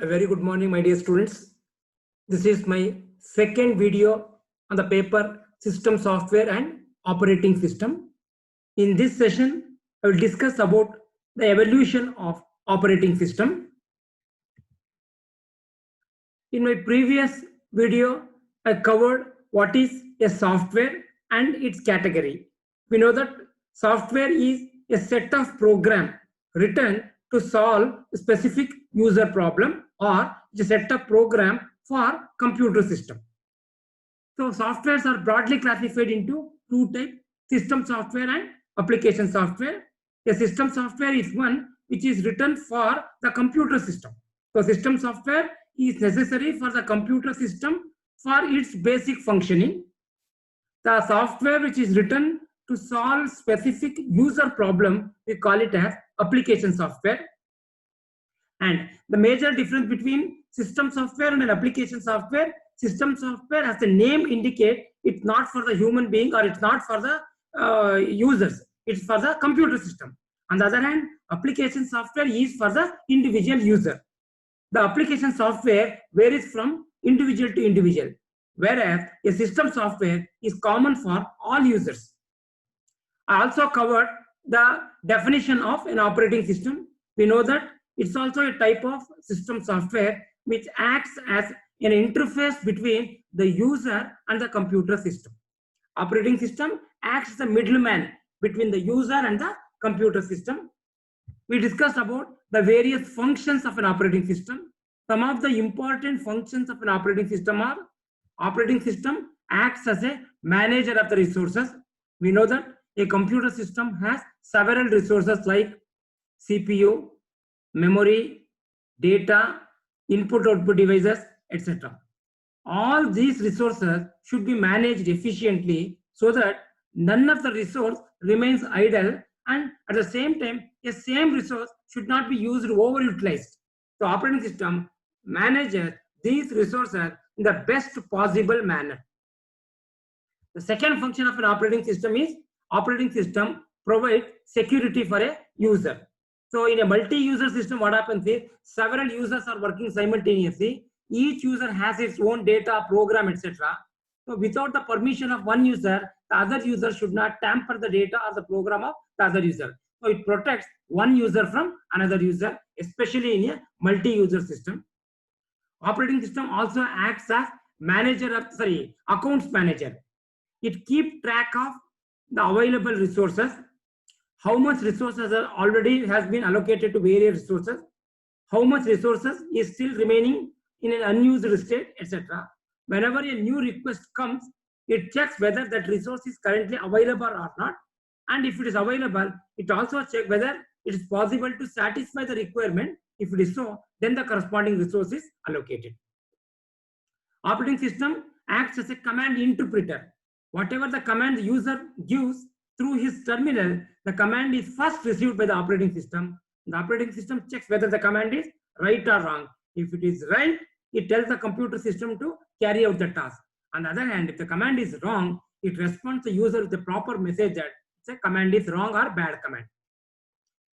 A very good morning, my dear students. This is my second video on the paper System Software and Operating System. In this session, I will discuss about the evolution of operating system. In my previous video, I covered what is a software and its category. We know that software is a set of program written to solve a specific user problem or a set of program for computer system. So softwares are broadly classified into two types, system software and application software. A system software is one which is written for the computer system. So system software is necessary for the computer system for its basic functioning. The software which is written to solve specific user problem, we call it as application software. And the major difference between system software and an application software, system software, as the name indicate, it's not for the human being or it's not for the users. It's for the computer system. On the other hand, application software is for the individual user. The application software varies from individual to individual, whereas a system software is common for all users. I also covered the definition of an operating system. We know that it's also a type of system software which acts as an interface between the user and the computer system. Operating system acts as a middleman between the user and the computer system. We discussed about the various functions of an operating system. Some of the important functions of an operating system are: operating system acts as a manager of the resources. We know that a computer system has several resources like CPU, memory, data, input-output devices, etc. All these resources should be managed efficiently so that none of the resource remains idle, and at the same time, a same resource should not be used overutilized. So operating system manages these resources in the best possible manner. The second function of an operating system is operating system provides security for a user. So in a multi-user system, what happens is several users are working simultaneously. Each user has its own data, program, etc. So without the permission of one user, the other user should not tamper the data or the program of the other user. So it protects one user from another user, especially in a multi-user system. Operating system also acts as accounts manager. It keeps track of the available resources, how much resources are already has been allocated to various resources, how much resources is still remaining in an unused state, etc. Whenever a new request comes, it checks whether that resource is currently available or not, and if it is available, it also checks whether it is possible to satisfy the requirement. If it is so, then the corresponding resource is allocated. Operating system acts as a command interpreter. Whatever the command the user gives through his terminal, the command is first received by the operating system. The operating system checks whether the command is right or wrong. If it is right, it tells the computer system to carry out the task. On the other hand, if the command is wrong, it responds the user with the proper message that the command is wrong or bad command.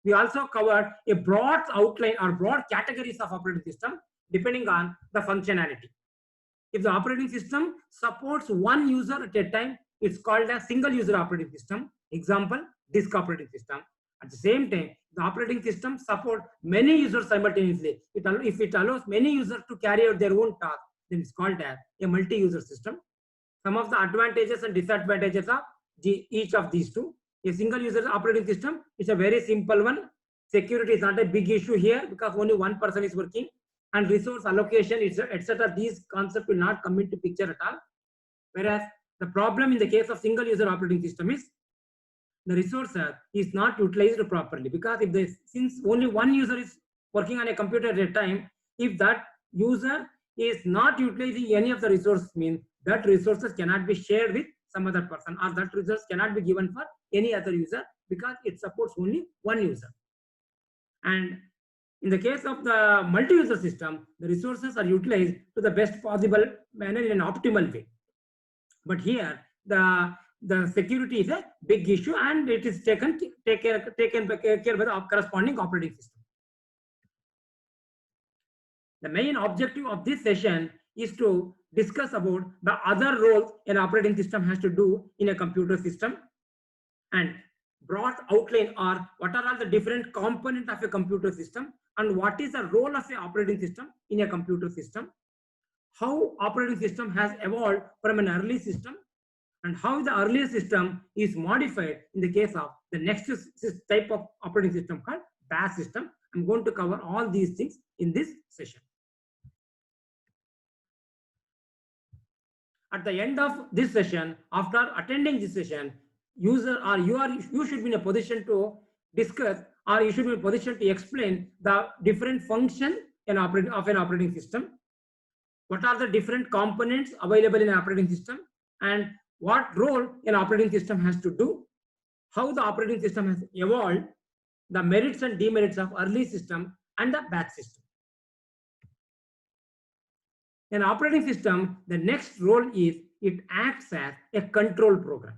We also covered a broad outline or broad categories of operating system depending on the functionality. If the operating system supports one user at a time, it's called a single user operating system. Example, disk operating system. At the same time, the operating system supports many users simultaneously. If it allows many users to carry out their own task, then it's called as a multi-user system. Some of the advantages and disadvantages of each of these two. A single user operating system is a very simple one. Security is not a big issue here because only one person is working, and resource allocation, etc. These concepts will not come into picture at all. Whereas the problem in the case of single user operating system is the resource is not utilized properly, because since only one user is working on a computer at a time, if that user is not utilizing any of the resources, means that resources cannot be shared with some other person, or that resource cannot be given for any other user because it supports only one user. And in the case of the multi-user system, the resources are utilized to the best possible manner in an optimal way. But here, the security is a big issue, and it is taken care by the corresponding operating system. The main objective of this session is to discuss about the other roles an operating system has to do in a computer system, and broad outline are what are all the different components of a computer system and what is the role of an operating system in a computer system, how operating system has evolved from an early system, and how the earlier system is modified in the case of the next type of operating system called BAS system. I'm going to cover all these things in this session. At the end of this session, after attending this session, you should be in a position to discuss, or you should be in a position to explain the different function of an operating system. What are the different components available in an operating system, and what role an operating system has to do, how the operating system has evolved, the merits and demerits of early system and the batch system. An operating system, the next role is it acts as a control program.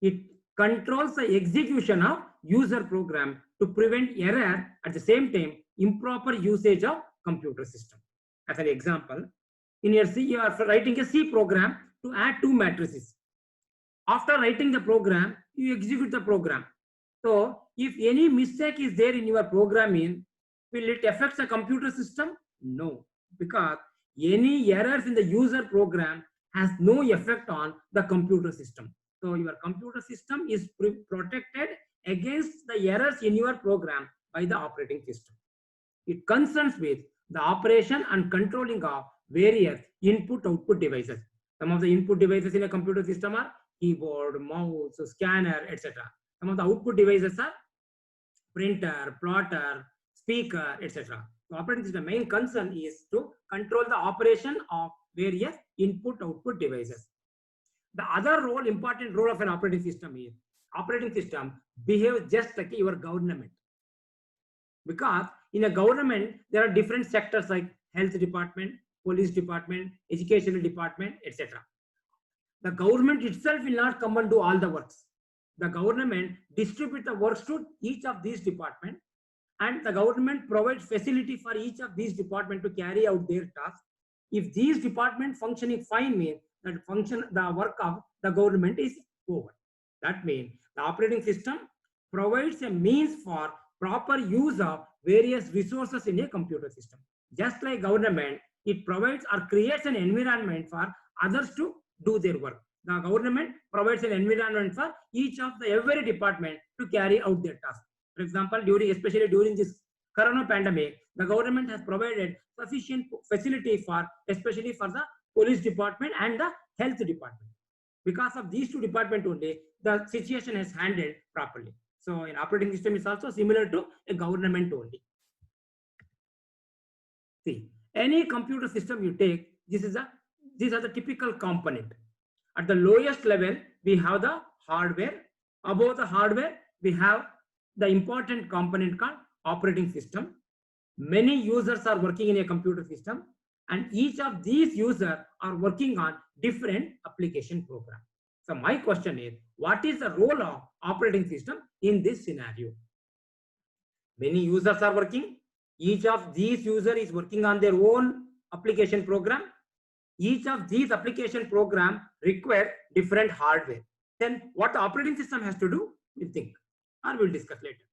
It controls the execution of user program to prevent error, at the same time improper usage of computer system. As an example, in your C, you are writing a C program to add two matrices. After writing the program, you execute the program. So if any mistake is there in your programming, will it affect the computer system? No, because any errors in the user program has no effect on the computer system. So your computer system is protected against the errors in your program by the operating system. It concerns with the operation and controlling of various input-output devices. Some of the input devices in a computer system are keyboard, mouse, scanner, etc. Some of the output devices are printer, plotter, speaker, etc. The operating system main concern is to control the operation of various input-output devices. The other role, important role of an operating system is operating system behaves just like your government. Because in a government, there are different sectors like health department, police department, educational department, etc. The government itself will not come and do all the works. The government distributes the works to each of these departments, and the government provides facility for each of these departments to carry out their tasks. If these departments functioning fine, means that the work of the government is over. That means the operating system provides a means for proper use of various resources in a computer system. Just like government, it provides or creates an environment for others to do their work. The government provides an environment for each of every department to carry out their tasks. For example, especially during this corona pandemic, the government has provided sufficient facility especially for the police department and the health department. Because of these two departments only, the situation is handled properly. So an operating system is also similar to a government only. See, any computer system you take, these are the typical component. At the lowest level, we have the hardware. Above the hardware, we have the important component called operating system. Many users are working in a computer system, and each of these users are working on different application programs. So my question is, what is the role of operating system in this scenario? Many users are working. Each of these users is working on their own application program. Each of these application programs require different hardware. Then what the operating system has to do, we'll think, or we'll discuss later.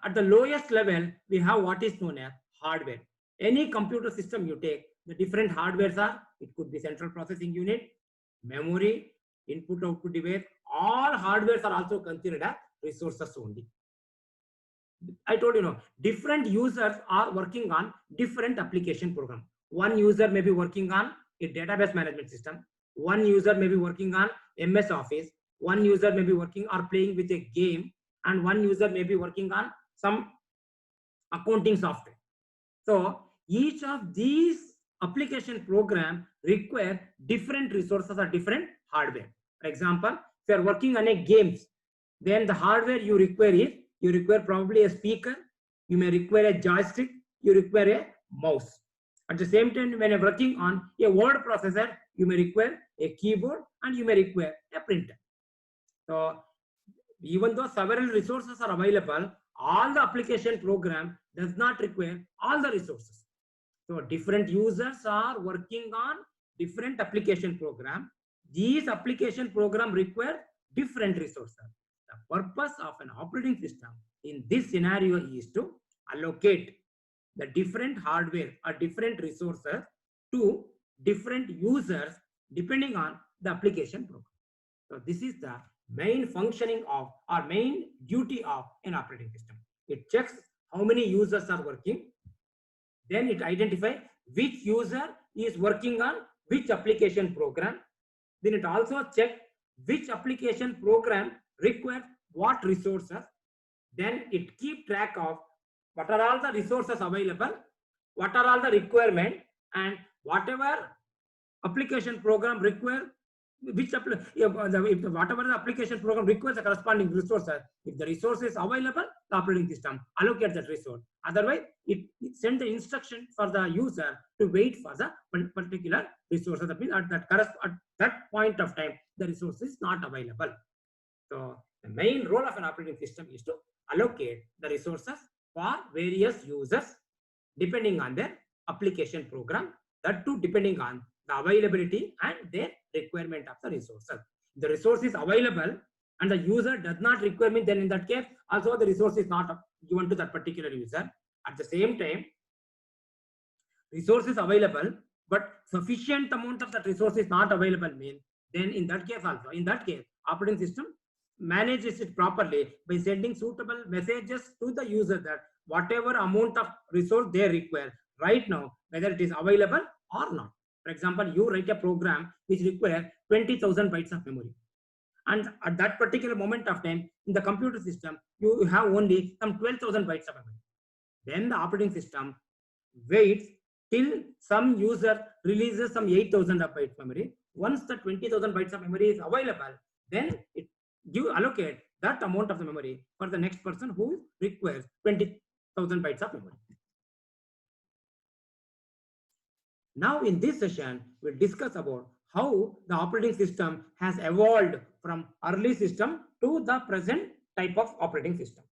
At the lowest level, we have what is known as hardware. Any computer system you take, the different hardwares are, it could be central processing unit, memory, input-output device. All hardwares are also considered as resources only. I told you, different users are working on different application programs. One user may be working on a database management system. One user may be working on MS Office. One user may be working or playing with a game. And one user may be working on some accounting software. So each of these application programs require different resources or different hardware. For example, if you are working on a games, then the hardware you require probably a speaker, you may require a joystick, you require a mouse. At the same time, when you're working on a word processor, you may require a keyboard and you may require a printer. So even though several resources are available, all the application program does not require all the resources. So different users are working on different application program. These application program require different resources. The purpose of an operating system in this scenario is to allocate the different hardware or different resources to different users depending on the application program. So this is the main functioning of or main duty of an operating system. It checks how many users are working. Then it identifies which user is working on which application program. Then it also checks which application program requires what resources. Then it keeps track of what are all the resources available, what are all the requirements, and whatever application program require which whatever the application program requires the corresponding resources. If the resource is available, the operating system allocates that resource. Otherwise, it sends the instruction for the user to wait for the particular resource. That means at that point of time, the resource is not available. So the main role of an operating system is to allocate the resources for various users depending on their application program, that too depending on the availability and their requirement of the resources. If the resource is available and the user does not require me, then in that case also the resource is not given to that particular user. At the same time, resource is available but sufficient amount of that resource is not available, mean then in that case also, in that case operating system manages it properly by sending suitable messages to the user that whatever amount of resource they require right now, whether it is available or not. For example, you write a program which requires 20,000 bytes of memory. And at that particular moment of time, in the computer system, you have only some 12,000 bytes of memory. Then the operating system waits till some user releases some 8,000 of bytes memory. Once the 20,000 bytes of memory is available, then you allocate that amount of the memory for the next person who requires 20,000 bytes of memory. Now in this session, we'll discuss about how the operating system has evolved from early system to the present type of operating system.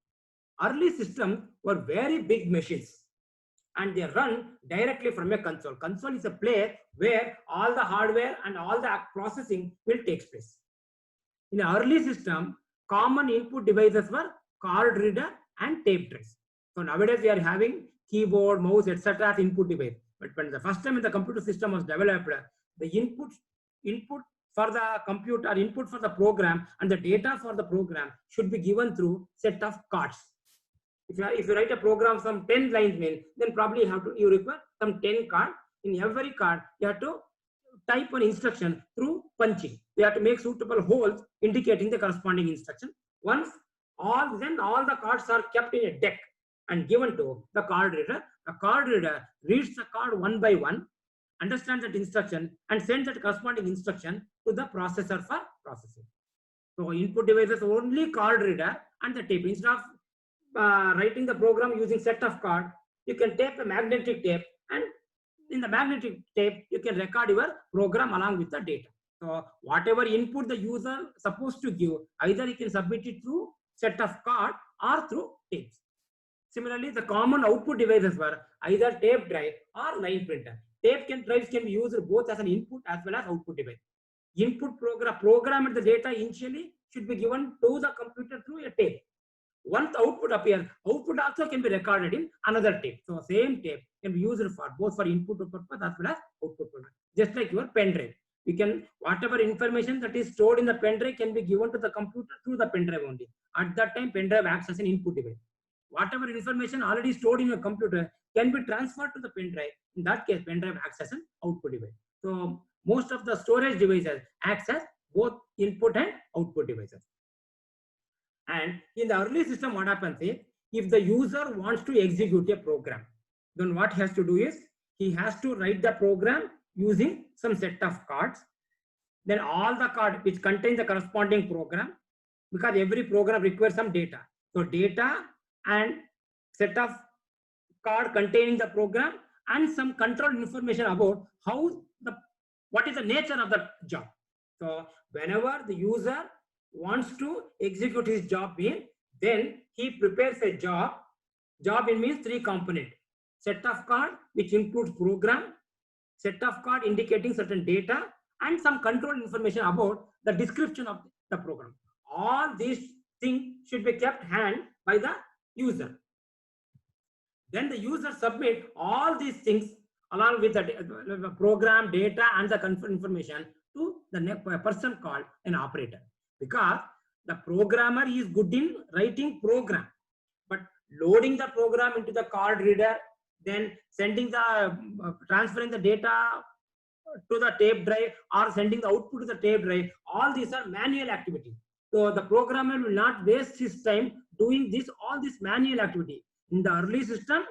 Early systems were very big machines and they run directly from a console. Console is a place where all the hardware and all the processing will take place. In an early system, common input devices were card reader and tape drives. So nowadays we are having keyboard, mouse, etc. as input device. But when the first time the computer system was developed, the input for the computer, input for the program, and the data for the program should be given through set of cards. If you write a program some 10 lines, then probably you require some 10 cards. In every card, you have to type an instruction through punching. You have to make suitable holes indicating the corresponding instruction. Once all the cards are kept in a deck and given to the card reader. The card reader reads the card one by one, understands that instruction, and sends that corresponding instruction to the processor for processing. So input devices only card reader and the tape. Instead of writing the program using set of card, you can tape a magnetic tape, and in the magnetic tape you can record your program along with the data. So whatever input the user supposed to give, either you can submit it through set of card or through tapes. Similarly, the common output devices were either tape drive or line printer. Tape drives can be used both as an input as well as output device. Input program and the data initially should be given to the computer through a tape. Once the output appears, output also can be recorded in another tape. So same tape can be used for both for input purpose as well as output purpose. Just like your pen drive. You can, whatever information that is stored in the pen drive can be given to the computer through the pen drive only. At that time, pen drive acts as an input device. Whatever information already stored in your computer can be transferred to the pen drive. In that case, pen drive acts as an output device. So most of the storage devices acts as both input and output devices. And in the early system, what happens is, if the user wants to execute a program, then what he has to do is, he has to write the program using some set of cards. Then all the cards which contain the corresponding program, because every program requires some data. So data and set of card containing the program and some control information about what is the nature of the job. So whenever the user wants to execute his job, Then he prepares a job. Job it means three component. Set of card which includes program, set of card indicating certain data, and some control information about the description of the program. All these things should be kept hand by the user. Then the user submit all these things along with the program data and the information to the person called an operator, because the programmer is good in writing program, but loading the program into the card reader, then sending the transferring the data to the tape drive or sending the output to the tape drive, all these are manual activity. So the programmer will not waste his time doing this all this manual activity. In the early system,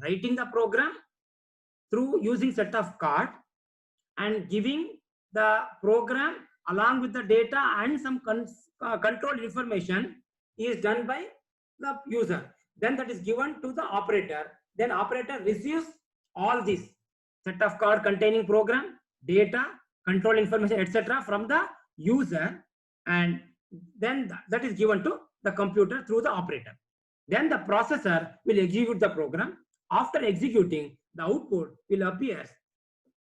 writing the program through using set of card and giving the program along with the data and some control information is done by the user. Then that is given to the operator. Then operator receives all this set of card containing program, data, control information, etc. from the user, and then that is given to the computer through the operator. Then the processor will execute the program. After executing, the output will appear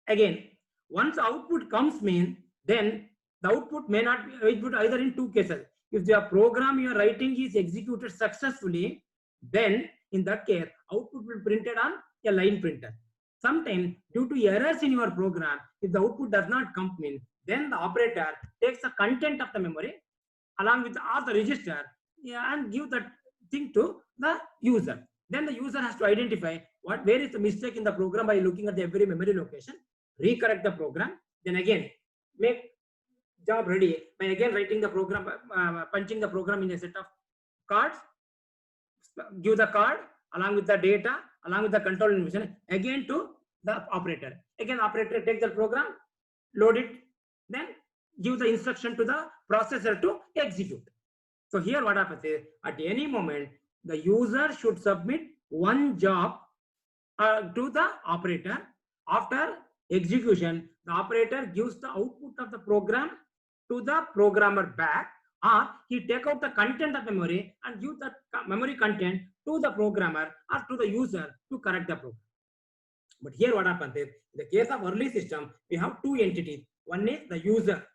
again. Once output comes mean, then the output may not be output either in two cases. If the program you are writing is executed successfully, then in that case, output will be printed on a line printer. Sometimes due to errors in your program, if the output does not come in, then the operator takes the content of the memory along with all the register, and give that thing to the user. Then the user has to identify where is the mistake in the program by looking at every memory location, recorrect the program, then again make job ready by again writing the program, punching the program in a set of cards, give the card along with the data, along with the control information again to the operator. Again, operator take the program, load it, then give the instruction to the processor to execute. So here what happens is, at any moment, the user should submit one job to the operator. After execution, the operator gives the output of the program to the programmer back, or he take out the content of memory and give the memory content to the programmer or to the user to correct the program. But here what happens is, in the case of early system, we have two entities. One is the user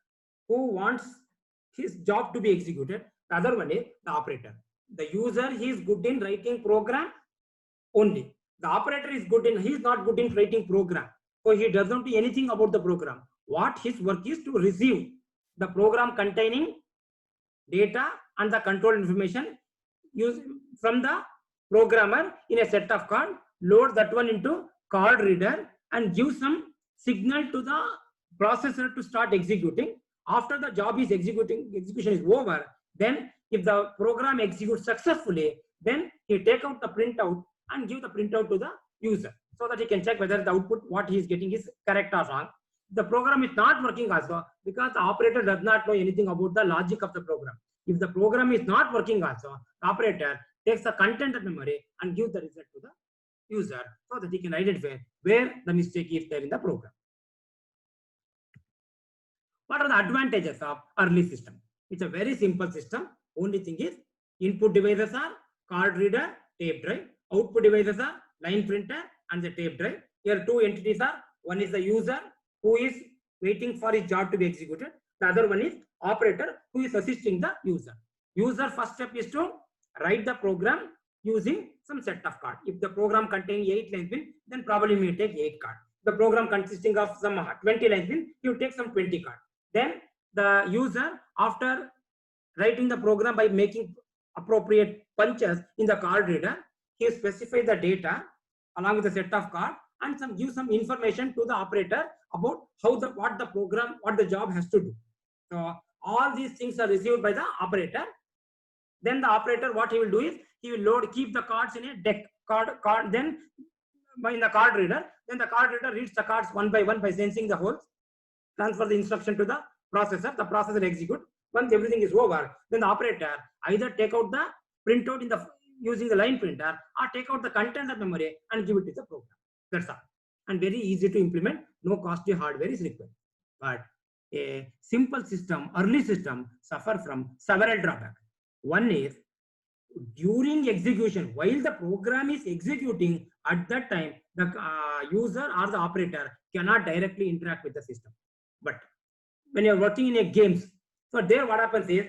who wants his job to be executed. The other one is the operator. The user, he is good in writing program only. The operator is good in, he is not good in writing program. So he doesn't do anything about the program. What his work is to receive the program containing data and the control information used from the programmer in a set of card, load that one into card reader and give some signal to the processor to start executing. After the job is execution is over, then if the program executes successfully, then he take out the printout and give the printout to the user so that he can check whether the output what he is getting is correct or wrong. The program is not working also because the operator does not know anything about the logic of the program. If the program is not working also, the operator takes the content of memory and gives the result to the user so that he can identify where the mistake is there in the program. What are the advantages of early system? It's a very simple system. Only thing is, input devices are card reader, tape drive. Output devices are line printer and the tape drive. Here two entities are, one is the user who is waiting for his job to be executed. The other one is operator who is assisting the user. User first step is to write the program using some set of cards. If the program containing 8 lines, then probably we take 8 cards. The program consisting of some 20 lines, you take some 20 cards. Then the user, after writing the program by making appropriate punches in the card reader, he specifies the data along with the set of card and give some information to the operator about what the job has to do. So all these things are received by the operator. Then the operator, what he will do is, he will keep the cards in a deck card. Then in the card reader, then the card reader reads the cards one by one by sensing the holes, transfer the instruction to the processor. The processor execute. Once everything is over, then the operator either take out the printout using the line printer or take out the content of memory and give it to the program. That's all. And very easy to implement. No costly hardware is required. But a simple system, early system, suffer from several drawbacks. One is during execution, while the program is executing, at that time, the user or the operator cannot directly interact with the system. But when you're working in a games, so there what happens is,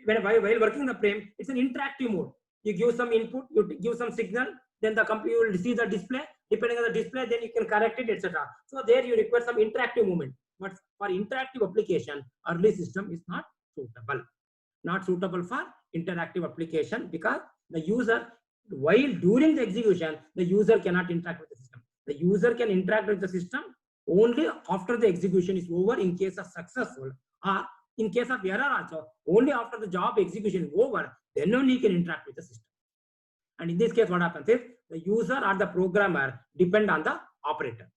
while working the frame, it's an interactive mode. You give some input, you give some signal, then the computer will see the display. Depending on the display, then you can correct it, etc. So there you require some interactive movement. But for interactive application, early system is not suitable. Not suitable for interactive application, because the user, while during the execution, the user cannot interact with the system. The user can interact with the system only after the execution is over, in case of successful, or in case of error also, only after the job execution is over, then only you can interact with the system. And in this case, what happens is, the user or the programmer depend on the operator.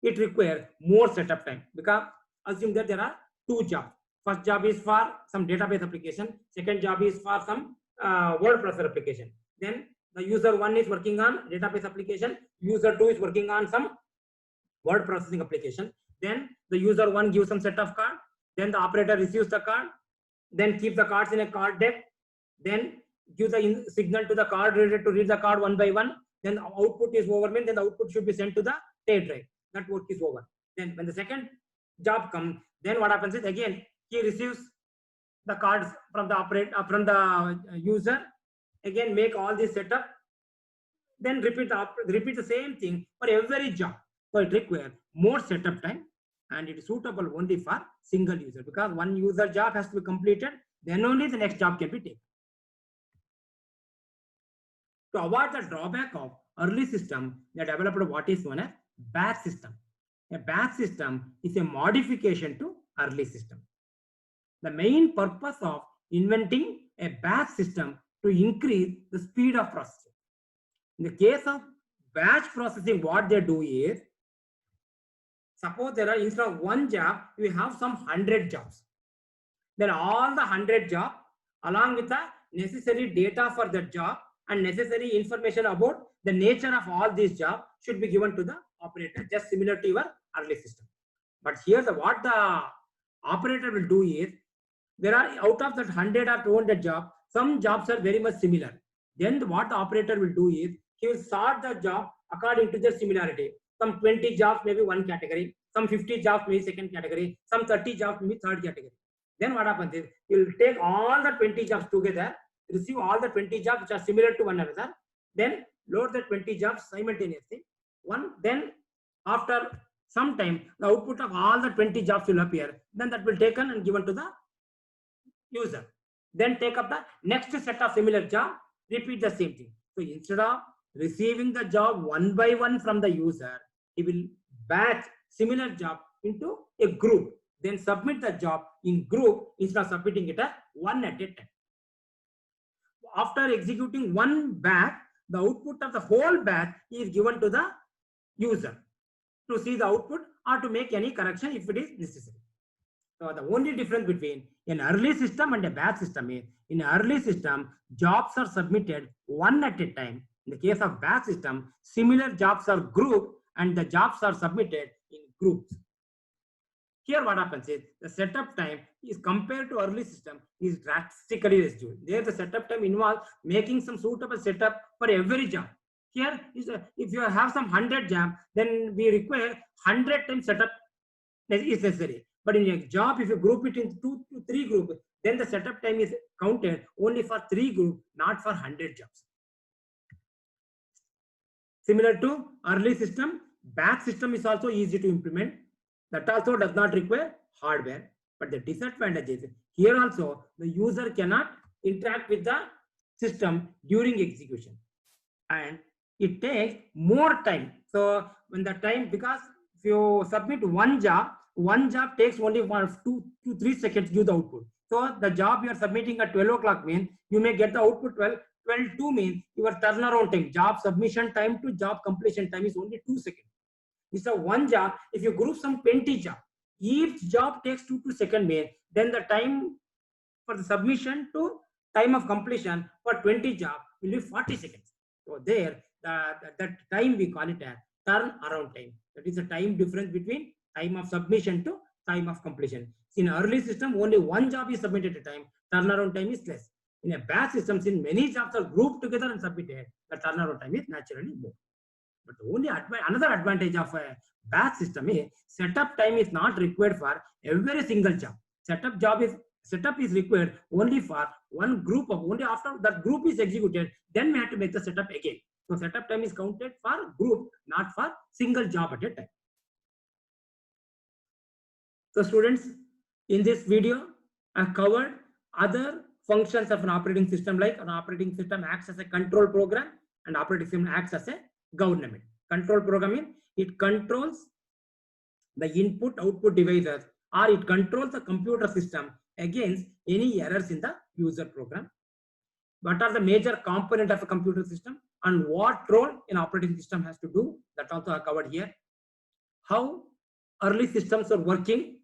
It requires more setup time, because assume that there are two jobs. First job is for some database application. Second job is for some word processor application. Then the user one is working on database application. User two is working on some word processing application. Then the user one gives some set of card. Then the operator receives the card. Then keep the cards in a card deck. Then give the signal to the card reader to read the card one by one. Then the output is over. Then the output should be sent to the tape drive. That work is over. Then when the second job comes, then what happens is, again he receives the cards from the operator, from the user. Again make all this setup. Then repeat the same thing for every job. So it requires more setup time, and it is suitable only for single user, because one user job has to be completed. Then only the next job can be taken. To avoid the drawback of early system, they developed what is known as batch system. A batch system is a modification to early system. The main purpose of inventing a batch system to increase the speed of processing. In the case of batch processing, what they do is, suppose there are, instead of one job, you have some 100 jobs. Then all the 100 jobs, along with the necessary data for that job and necessary information about the nature of all these jobs, should be given to the operator, just similar to your early system. But here what the operator will do is, there are, out of that 100 or 200 jobs, some jobs are very much similar. Then what the operator will do is, he will sort the job according to their similarity. Some 20 jobs may be one category, some 50 jobs may be second category, some 30 jobs may be third category. Then what happens is, he will take all the 20 jobs together, receive all the 20 jobs which are similar to one another, then load the 20 jobs simultaneously. Then after some time, the output of all the 20 jobs will appear. Then that will be taken and given to the user. Then take up the next set of similar job, repeat the same thing. So instead of receiving the job one by one from the user, he will batch similar job into a group, then submit the job in group instead of submitting it one at a time. After executing one batch, the output of the whole batch is given to the user to see the output or to make any correction if it is necessary. So the only difference between an early system and a batch system is, in an early system, jobs are submitted one at a time. In the case of batch system, similar jobs are grouped and the jobs are submitted in groups. Here what happens is, the setup time is, compared to early system, is drastically reduced. There the setup time involves making some suitable setup for every job. Here is if you have some 100 jobs, then we require 100 times setup is necessary. But in a job, if you group it into 2 to 3 groups, then the setup time is counted only for 3 groups, not for 100 jobs. Similar to early system, batch system is also easy to implement. That also does not require hardware. But the disadvantage is, here also the user cannot interact with the system during execution, and it takes more time. So when the time, because if you submit one job takes only 1, 2 to 3 seconds to give the output. So the job you are submitting at 12 o'clock means you may get the output 12. 12:02 means your turnaround time, job submission time to job completion time, is only 2 seconds. Instead of one job, if you group some 20 jobs, each job takes 2 to second means, then the time for the submission to time of completion for 20 jobs will be 40 seconds. So there, that time we call it a turnaround time. That is the time difference between time of submission to time of completion. In early system, only one job is submitted at a time. Turnaround time is less. In a batch systems, in many jobs are grouped together and submitted, the turnaround time is naturally more. But only another advantage of a batch system is setup time is not required for every single job. Setup is required only for one group of, only after that group is executed, then we have to make the setup again. So setup time is counted for group, not for single job at a time. So students, in this video, I covered other functions of an operating system, like an operating system acts as a control program and operating system acts as a government. Control programming, it controls the input output devices, or it controls the computer system against any errors in the user program. What are the major components of a computer system and what role an operating system has to do, that also are covered here. How early systems are working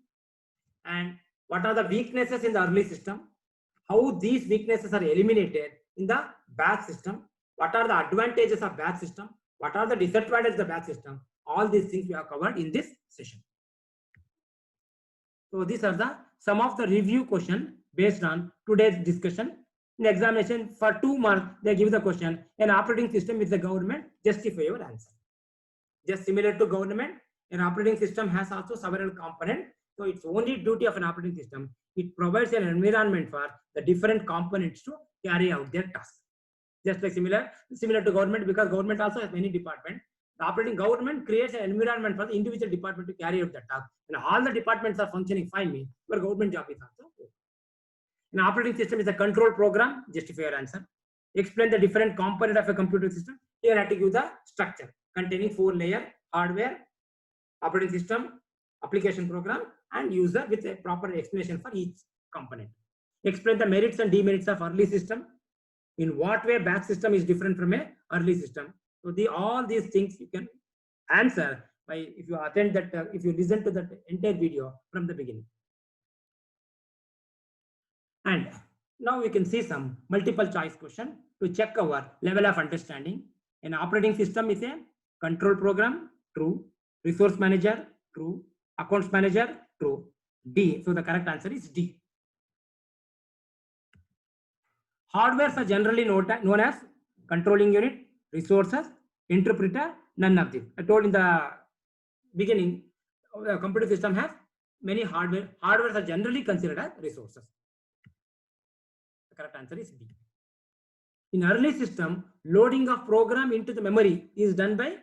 and what are the weaknesses in the early system, how these weaknesses are eliminated in the batch system, what are the advantages of batch system, what are the disadvantages of the batch system. All these things we have covered in this session. So these are the some of the review question based on today's discussion. In examination for 2 marks, they give the question, an operating system is the government, justify your answer. Just similar to government, an operating system has also several components. So it's only duty of an operating system. It provides an environment for the different components to carry out their tasks. Just like similar to government, because government also has many departments. The operating government creates an environment for the individual department to carry out the task. And all the departments are functioning fine, your government job is also okay. An operating system is a control program, justify your answer. Explain the different component of a computer system. Here I have to give the structure containing 4 layers: hardware, operating system, application program, and user, with a proper explanation for each component. Explain the merits and demerits of early system. In what way batch system is different from a early system. So all these things you can answer by if you attend that, if you listen to that entire video from the beginning. And now we can see some multiple choice question to check our level of understanding. An operating system is a control program, true. Resource manager, true. Accounts manager, true. D. So the correct answer is D. Hardwares are generally known as controlling unit, resources, interpreter, none of them. I told in the beginning, the computer system has many hardware. Hardwares are generally considered as resources. The correct answer is B. In early system, loading of program into the memory is done by,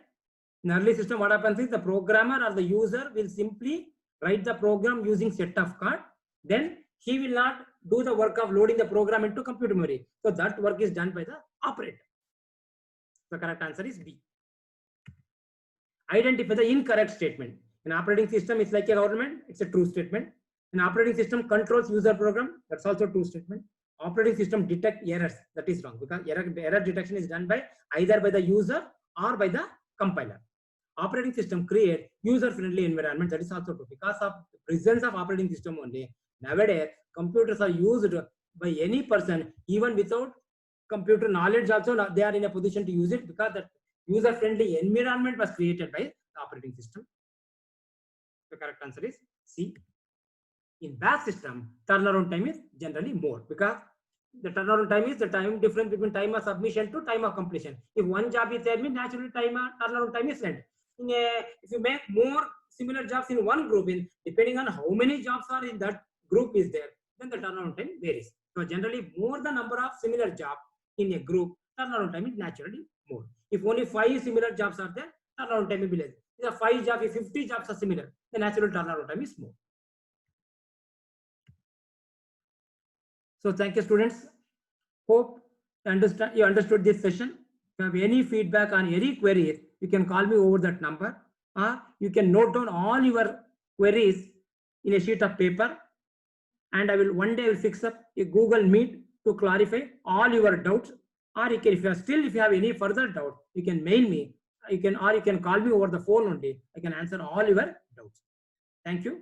in early system what happens is the programmer or the user will simply write the program using set of code. Then he will not do the work of loading the program into computer memory. So that work is done by the operator. The correct answer is B. Identify the incorrect statement. An operating system is like a government, it's a true statement. An operating system controls user program, that's also true statement. Operating system detect errors, that is wrong, because error detection is done by either by the user or by the compiler. Operating system create user-friendly environment, that is also true. Because of the presence of operating system only, nowadays computers are used by any person, even without computer knowledge also they are in a position to use it, because that user-friendly environment was created by the operating system. The correct answer is C. In batch system, turnaround time is generally more, because the turnaround time is the time difference between time of submission to time of completion. If one job is there, naturally turnaround time is length. If you make more similar jobs in one group, depending on how many jobs are in that group is there, then the turnaround time varies. So generally, more the number of similar jobs in a group, turnaround time is naturally more. If only 5 similar jobs are there, turnaround time will be less. If 50 jobs are similar, the natural turnaround time is more. So thank you, students. Hope you understood this session. If you have any feedback on any queries, you can call me over that number, or you can note down all your queries in a sheet of paper, and one day I will fix up a Google Meet to clarify all your doubts. Or you can, if you have any further doubt, you can mail me. You can call me over the phone only. I can answer all your doubts. Thank you.